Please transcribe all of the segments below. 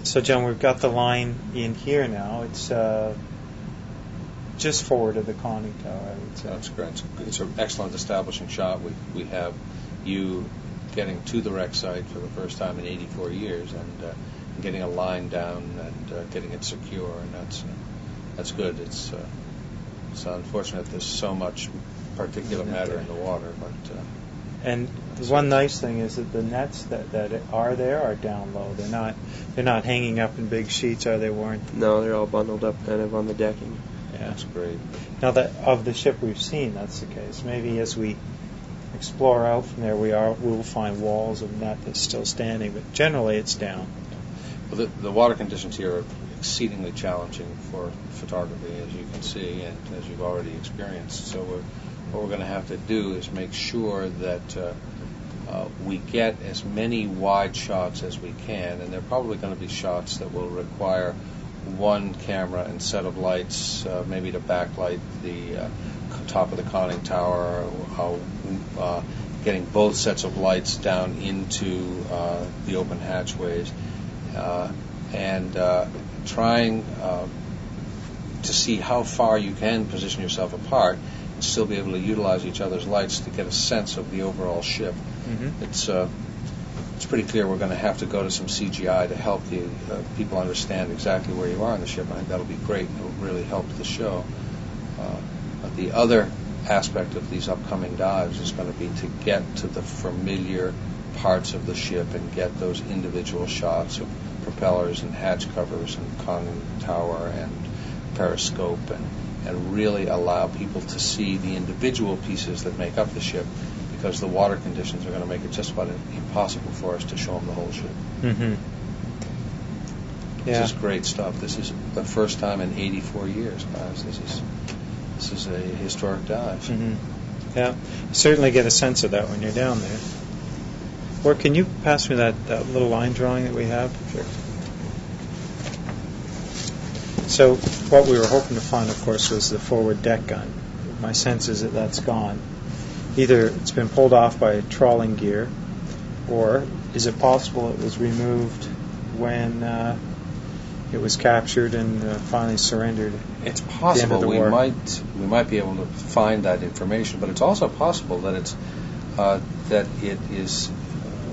So, John, we've got the line in here now. It's just forward of the conning tower, I would say. That's great. It's an excellent establishing shot. We have you getting to the wreck site for the first time in 84 years and getting a line down and getting it secure, and that's good. It's unfortunate there's so much particulate matter in the water, but and the one nice thing is that the nets that are there are down low. They're not hanging up in big sheets, are they, Warren? No, they're all bundled up kind of on the decking. Yeah, that's great. Now, that of the ship we've seen, that's the case. Maybe as we explore out from there, we will find walls of net that's still standing, but generally it's down. Well, the water conditions here are exceedingly challenging for photography, as you can see, and as you've already experienced. So what we're going to have to do is make sure that we get as many wide shots as we can, and there are probably going to be shots that will require one camera and set of lights, maybe to backlight the top of the conning tower, getting both sets of lights down into the open hatchways, and trying to see how far you can position yourself apart and still be able to utilize each other's lights to get a sense of the overall ship. Mm-hmm. It's pretty clear we're going to have to go to some CGI to help the people understand exactly where you are on the ship. I think that'll be great. It'll really help the show. But the other aspect of these upcoming dives is going to be to get to the familiar parts of the ship and get those individual shots of propellers and hatch covers and conning tower and periscope, and really allow people to see the individual pieces that make up the ship, because the water conditions are going to make it just about impossible for us to show them the whole ship. Mm-hmm. Yeah. This is great stuff. This is the first time in 84 years, guys. This is a historic dive. Mm-hmm. Yeah, you certainly get a sense of that when you're down there. Or can you pass me that little line drawing that we have? Sure. So what we were hoping to find, of course, was the forward deck gun. My sense is that that's gone. Either it's been pulled off by trawling gear, or is it possible it was removed when it was captured and finally surrendered? It's possible we might be able to find that information, but it's also possible that it is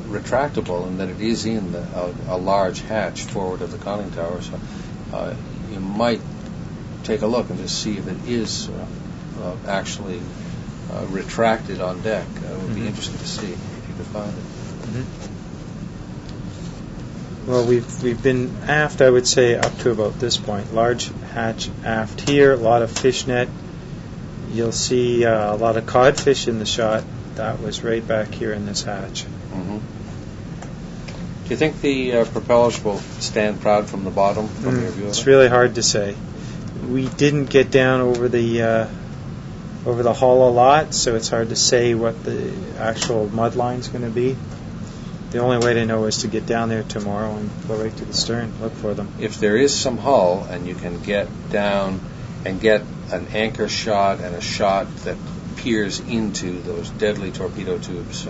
retractable and that it is in a large hatch forward of the conning tower. So you might take a look and just see if it is actually retracted on deck. It would be interesting to see if you could find it. Mm-hmm. Well, we've been aft, I would say, up to about this point. Large hatch aft here, a lot of fishnet. You'll see a lot of codfish in the shot. That was right back here in this hatch. Mm-hmm. Do you think the propellers will stand proud from the bottom from your view? It's really hard to say. We didn't get down over the hull a lot, so it's hard to say what the actual mud line's going to be. The only way to know is to get down there tomorrow and go right to the stern, look for them. If there is some hull and you can get down and get an anchor shot and a shot that peers into those deadly torpedo tubes,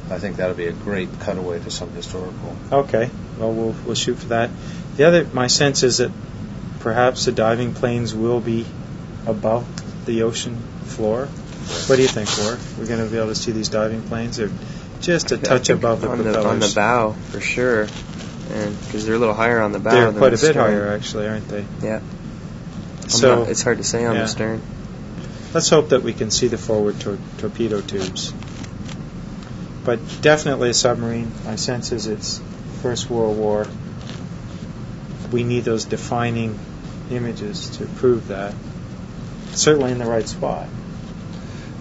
I think that would be a great cutaway to some historical. Okay, well, we'll shoot for that. My sense is that perhaps the diving planes will be above the ocean floor. What do you think, Ward? We're going to be able to see these diving planes? They're just a touch above the propellers. On the bow, for sure. And because they're a little higher on the bow. They're than quite the a bit stern. higher, actually, aren't they? Yeah. So it's hard to say on the stern. Let's hope that we can see the forward torpedo tubes. But definitely a submarine. My sense is it's First World War. We need those defining images to prove that. Certainly in the right spot.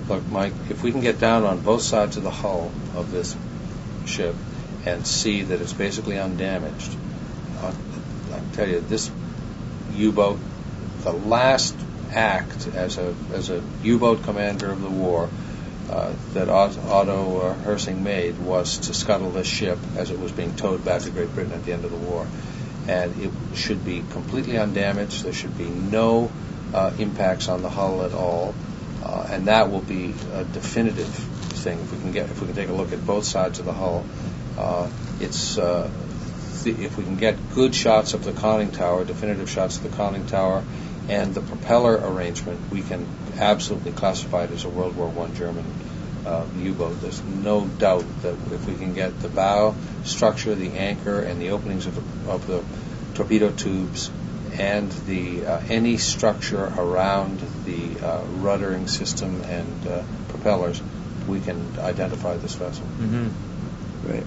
Look, Mike, if we can get down on both sides of the hull of this ship and see that it's basically undamaged, I'll tell you, this U-boat, the last act as a U-boat commander of the war that Otto Hersing made was to scuttle this ship as it was being towed back to Great Britain at the end of the war. And it should be completely undamaged. There should be no impacts on the hull at all, and that will be a definitive thing. If we can take a look at both sides of the hull, it's if we can get good shots of the conning tower, definitive shots of the conning tower, and the propeller arrangement, we can absolutely classify it as a World War I German U-boat. There's no doubt that if we can get the bow structure, the anchor, and the openings of the torpedo tubes, and the any structure around the ruddering system and propellers, we can identify this vessel. Mm-hmm. Right.